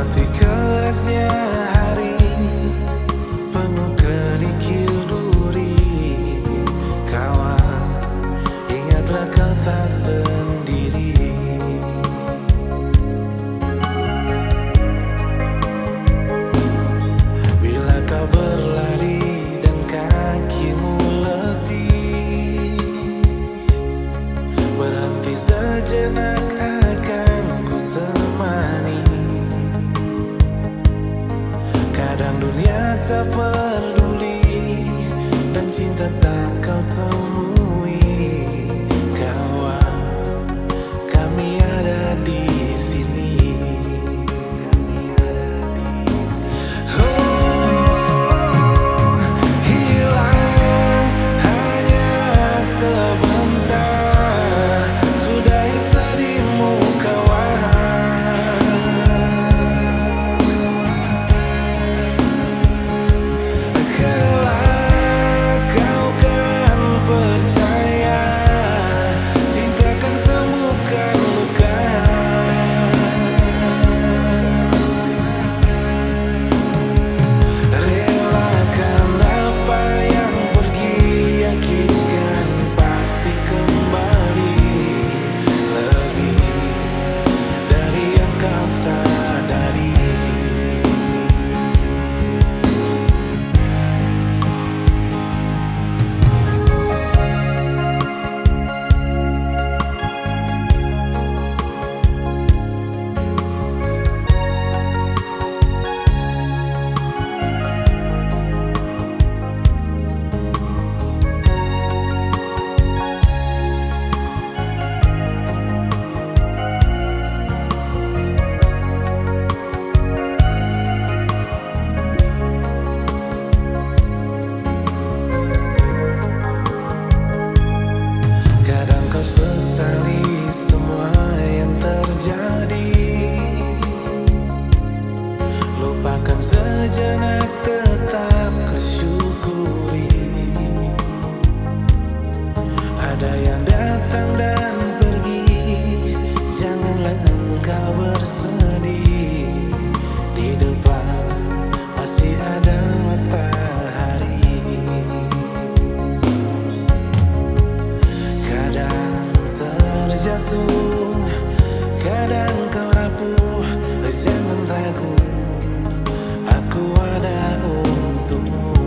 Lewati kerasnya hari, penuh kerikil duri. Kawan, ingatlah kau tak sendiri. Bila kau berlari dan kakimu letih, berhenti sejenak akan ku temani. Kadang dunia tak peduli dan cinta tak kau temui. Kawan, kami ada di sini. Hilang hanya sebentar, sudahi sedihmu kawan. Kelak kau kan percaya, cinta kan sembuhkan luka. Relakan apa yang pergi, yakinkan pasti kembali. Lebih dari yang kau sadari. Kadang kau sesali semua yang terjadi. Lupakan sejenak, tetap kau syukuri. Ada yang datang dan pergi, janganlah engkau bersedih. Di depan masih ada matahari. Kadang terjatuh, kadang kau rapuh, jangan ragu, aku ada untukmu.